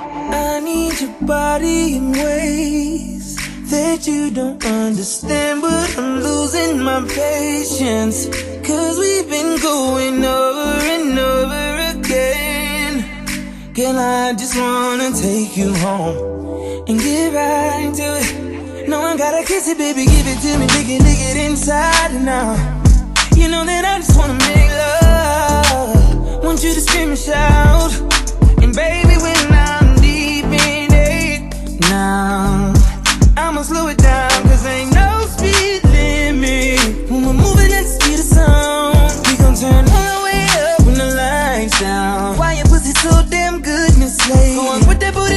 I need your body in ways that you don't understand, but I'm losing my patience, 'cause we've been going over and over again. Girl, I just wanna take you home and get right to it. No, I gotta kiss it, baby, give it to me, lick it inside and out. You know that I just wanna make love, want you to scream and shout. And baby, when I'm deep in it now, I'ma slow it down, 'cause ain't no speed limit when we're moving at the speed of sound. We gon' turn all the way up when the lights down. Why your pussy so damn good, Miss Slade? Go on with that booty